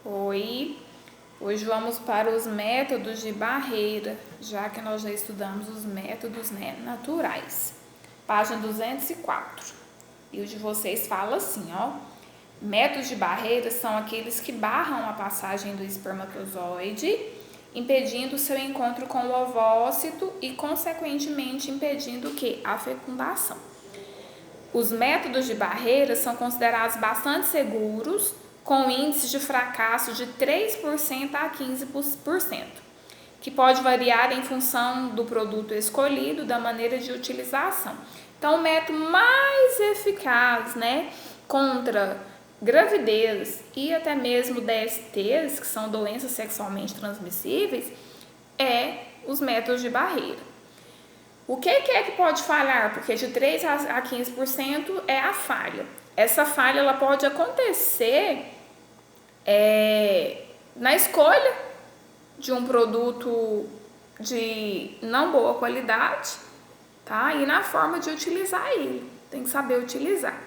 Oi, hoje vamos para os métodos de barreira, já que nós já estudamos os métodos, naturais. Página 204. E o de vocês fala assim, ó. Métodos de barreira são aqueles que barram a passagem do espermatozoide, impedindo seu encontro com o ovócito e, consequentemente, impedindo o quê? A fecundação. Os métodos de barreira são considerados bastante seguros, com índices de fracasso de 3% a 15%, que pode variar em função do produto escolhido, da maneira de utilização. Então, o método mais eficaz, contra gravidez e até mesmo DSTs, que são doenças sexualmente transmissíveis, é os métodos de barreira. O que é que pode falhar? Porque de 3 a 15% é a falha. Essa falha ela pode acontecer na escolha de um produto de não boa qualidade, tá? E na forma de utilizar ele. Tem que saber utilizar.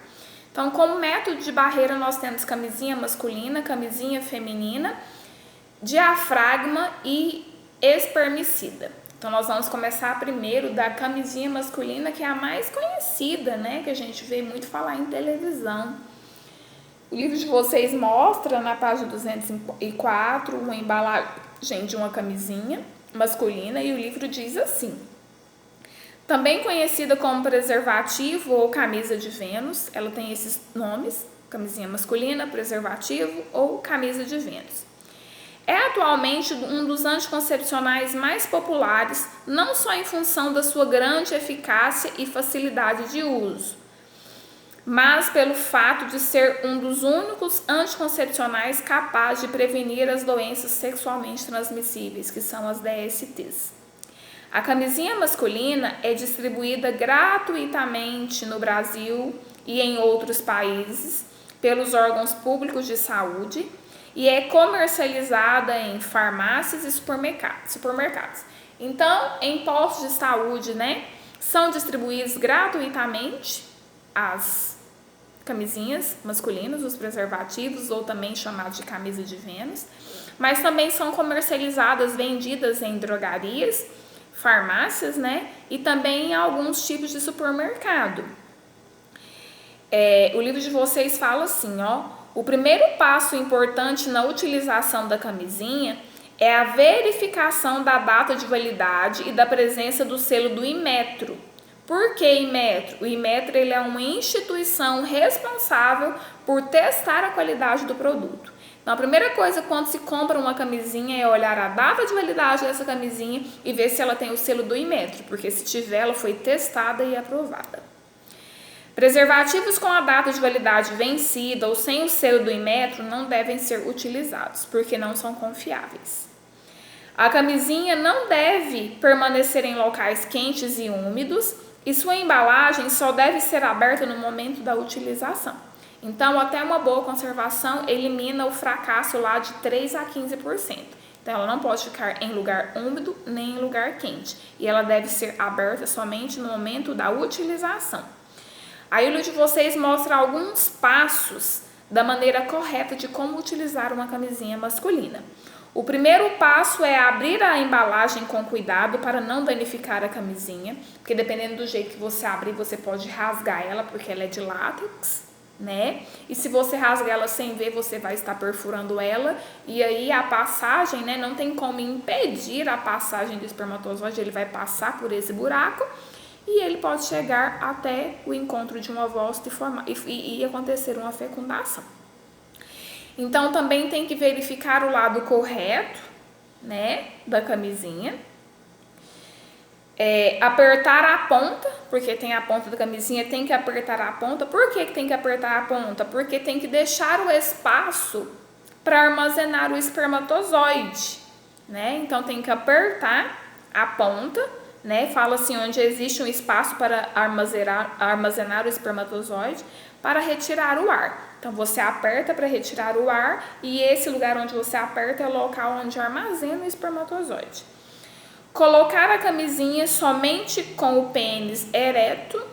Então, como método de barreira, nós temos camisinha masculina, camisinha feminina, diafragma e espermicida. Então, nós vamos começar primeiro da camisinha masculina, que é a mais conhecida, que a gente vê muito falar em televisão. O livro de vocês mostra, na página 204, uma embalagem de uma camisinha masculina, e o livro diz assim: também conhecida como preservativo ou camisa de Vênus, ela tem esses nomes, camisinha masculina, preservativo ou camisa de Vênus. É atualmente um dos anticoncepcionais mais populares, não só em função da sua grande eficácia e facilidade de uso, mas pelo fato de ser um dos únicos anticoncepcionais capazes de prevenir as doenças sexualmente transmissíveis, que são as DSTs. A camisinha masculina é distribuída gratuitamente no Brasil e em outros países pelos órgãos públicos de saúde e é comercializada em farmácias e supermercados. Então, em postos de saúde, são distribuídos gratuitamente as camisinhas masculinas, os preservativos, ou também chamados de camisa de Vênus, mas também são comercializadas, vendidas em drogarias, farmácias, e também em alguns tipos de supermercado. O livro de vocês fala assim, ó. O primeiro passo importante na utilização da camisinha é a verificação da data de validade e da presença do selo do Inmetro. Por que Inmetro? O Inmetro ele é uma instituição responsável por testar a qualidade do produto. Então, a primeira coisa quando se compra uma camisinha é olhar a data de validade dessa camisinha e ver se ela tem o selo do Inmetro, porque se tiver, ela foi testada e aprovada. Preservativos com a data de validade vencida ou sem o selo do Inmetro não devem ser utilizados, porque não são confiáveis. A camisinha não deve permanecer em locais quentes e úmidos e sua embalagem só deve ser aberta no momento da utilização. Então, até uma boa conservação elimina o fracasso lá de 3 a 15%. Então, ela não pode ficar em lugar úmido nem em lugar quente. E ela deve ser aberta somente no momento da utilização. Aí o livro de vocês mostra alguns passos da maneira correta de como utilizar uma camisinha masculina. O primeiro passo é abrir a embalagem com cuidado para não danificar a camisinha, porque dependendo do jeito que você abrir, você pode rasgar ela, porque ela é de látex, E se você rasgar ela sem ver, você vai estar perfurando ela, e aí a passagem, não tem como impedir a passagem do espermatozoide, ele vai passar por esse buraco, e ele pode chegar até o encontro de um ovócito e acontecer uma fecundação. Então, também tem que verificar o lado correto, da camisinha. Apertar a ponta, porque tem a ponta da camisinha, tem que apertar a ponta. Por que tem que apertar a ponta? Porque tem que deixar o espaço para armazenar o espermatozoide, Então, tem que apertar a ponta, Fala assim, onde existe um espaço para armazenar o espermatozoide para retirar o ar. Então, você aperta para retirar o ar e esse lugar onde você aperta é o local onde armazena o espermatozoide. Colocar a camisinha somente com o pênis ereto,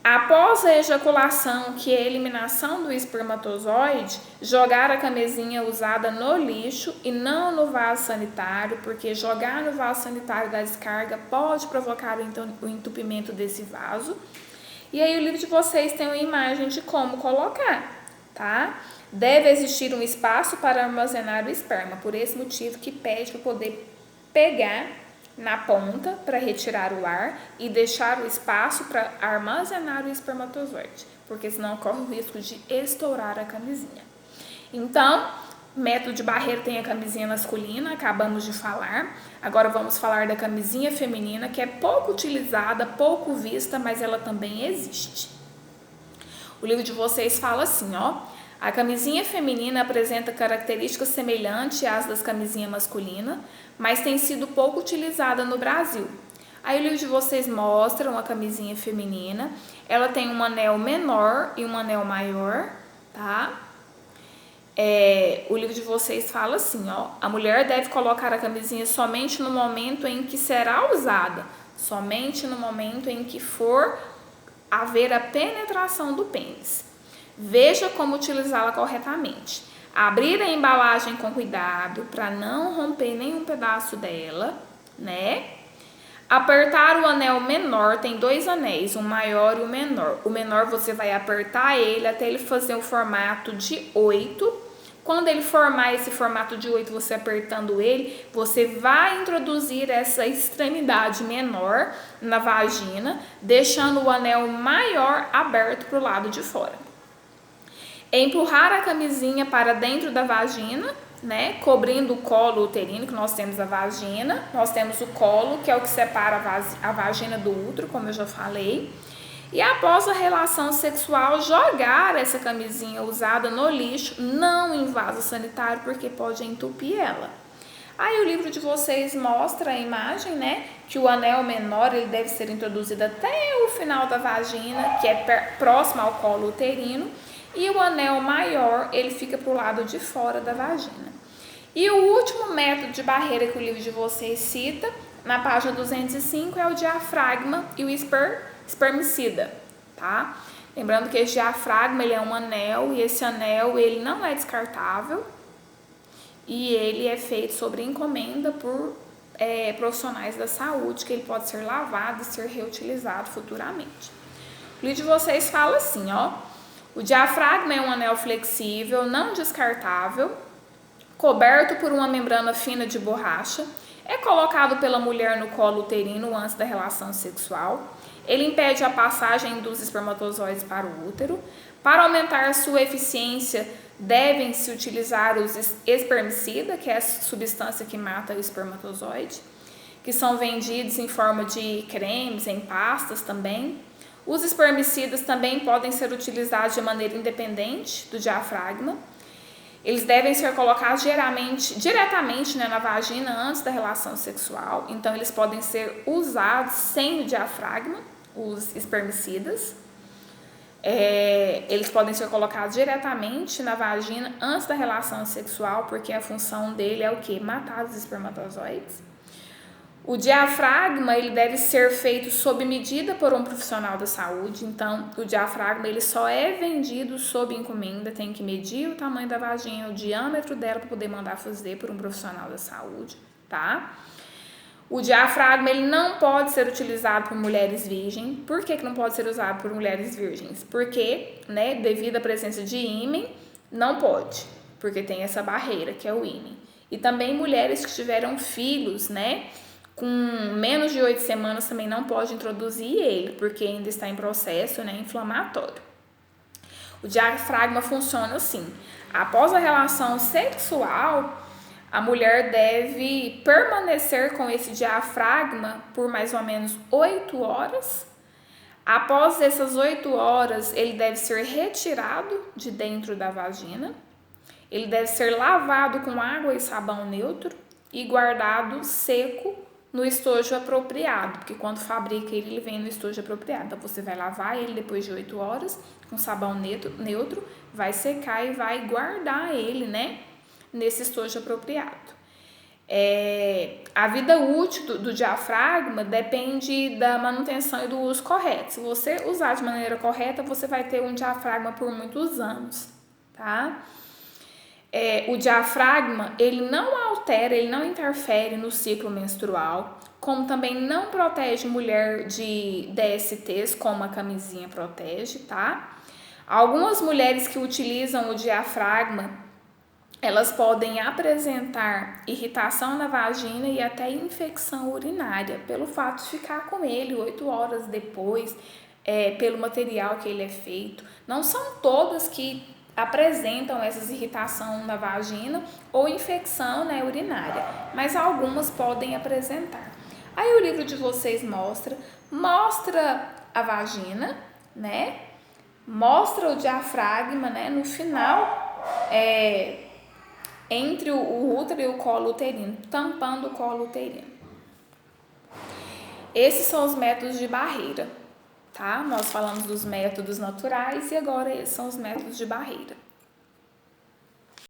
Após a ejaculação, que é a eliminação do espermatozoide, jogar a camisinha usada no lixo e não no vaso sanitário, porque jogar no vaso sanitário da descarga pode provocar o entupimento desse vaso. E aí o livro de vocês tem uma imagem de como colocar, tá? Deve existir um espaço para armazenar o esperma, por esse motivo que pede para poder pegar na ponta para retirar o ar e deixar o espaço para armazenar o espermatozoide, porque senão corre o risco de estourar a camisinha. Então, método de barreira tem a camisinha masculina, acabamos de falar. Agora vamos falar da camisinha feminina, que é pouco utilizada, pouco vista, mas ela também existe. O livro de vocês fala assim, ó: a camisinha feminina apresenta características semelhantes às das camisinhas masculinas, mas tem sido pouco utilizada no Brasil. Aí o livro de vocês mostra uma camisinha feminina, ela tem um anel menor e um anel maior, tá? O livro de vocês fala assim, ó: a mulher deve colocar a camisinha somente no momento em que será usada, somente no momento em que for haver a penetração do pênis. Veja como utilizá-la corretamente. Abrir a embalagem com cuidado para não romper nenhum pedaço dela, né? Apertar o anel menor, tem 2 anéis, um maior e um menor. O menor você vai apertar ele até ele fazer um formato de 8. Quando ele formar esse formato de 8, você apertando ele, você vai introduzir essa extremidade menor na vagina, deixando o anel maior aberto para o lado de fora. Empurrar a camisinha para dentro da vagina, né, cobrindo o colo uterino, que nós temos a vagina, nós temos o colo, que é o que separa a vagina do útero, como eu já falei. E após a relação sexual, jogar essa camisinha usada no lixo, não em vaso sanitário, porque pode entupir ela. Aí o livro de vocês mostra a imagem, né, que o anel menor ele deve ser introduzido até o final da vagina, que é próximo ao colo uterino, e o anel maior ele fica para o lado de fora da vagina. E o último método de barreira que o livro de vocês cita, na página 205, é o diafragma e o espermicida, tá? Lembrando que esse diafragma ele é um anel e esse anel ele não é descartável e ele é feito sobre encomenda por profissionais da saúde, que ele pode ser lavado e ser reutilizado futuramente. O livro de vocês fala assim, ó: o diafragma é um anel flexível, não descartável, coberto por uma membrana fina de borracha, é colocado pela mulher no colo uterino antes da relação sexual. Ele impede a passagem dos espermatozoides para o útero. Para aumentar sua eficiência, devem-se utilizar os espermicidas, que é a substância que mata o espermatozoide, que são vendidos em forma de cremes, em pastas também. Os espermicidas também podem ser utilizados de maneira independente do diafragma. Eles devem ser colocados diretamente, né, na vagina antes da relação sexual. Então, eles podem ser usados sem o diafragma, os espermicidas. Eles podem ser colocados diretamente na vagina antes da relação sexual, porque a função dele é o quê? Matar os espermatozoides. O diafragma ele deve ser feito sob medida por um profissional da saúde. Então, o diafragma ele só é vendido sob encomenda, tem que medir o tamanho da vagina, o diâmetro dela para poder mandar fazer por um profissional da saúde, tá? O diafragma ele não pode ser utilizado por mulheres virgens. Por que não pode ser usado por mulheres virgens? Porque, né, devido à presença de ímen, não pode, porque tem essa barreira que é o ímen. E também mulheres que tiveram filhos, né, com menos de 8 semanas também não pode introduzir ele, porque ainda está em processo, né, inflamatório. O diafragma funciona assim: após a relação sexual, a mulher deve permanecer com esse diafragma por mais ou menos 8 horas. Após essas 8 horas, ele deve ser retirado de dentro da vagina. Ele deve ser lavado com água e sabão neutro e guardado seco no estojo apropriado, porque quando fabrica ele vem no estojo apropriado. Então, você vai lavar ele depois de 8 horas com sabão neutro, vai secar e vai guardar ele, né, nesse estojo apropriado. A vida útil do diafragma depende da manutenção e do uso correto. Se você usar de maneira correta, você vai ter um diafragma por muitos anos, tá? O diafragma, ele não altera, ele não interfere no ciclo menstrual, como também não protege mulher de DSTs, como a camisinha protege, tá? Algumas mulheres que utilizam o diafragma, elas podem apresentar irritação na vagina e até infecção urinária, pelo fato de ficar com ele 8 horas depois, pelo material que ele é feito. Não são todas que apresentam essas irritação na vagina ou infecção, né, urinária, mas algumas podem apresentar. Aí o livro de vocês mostra a vagina, né? Mostra o diafragma, né? No final, entre o útero e o colo uterino, tampando o colo uterino. Esses são os métodos de barreira, tá? Nós falamos dos métodos naturais e agora esses são os métodos de barreira.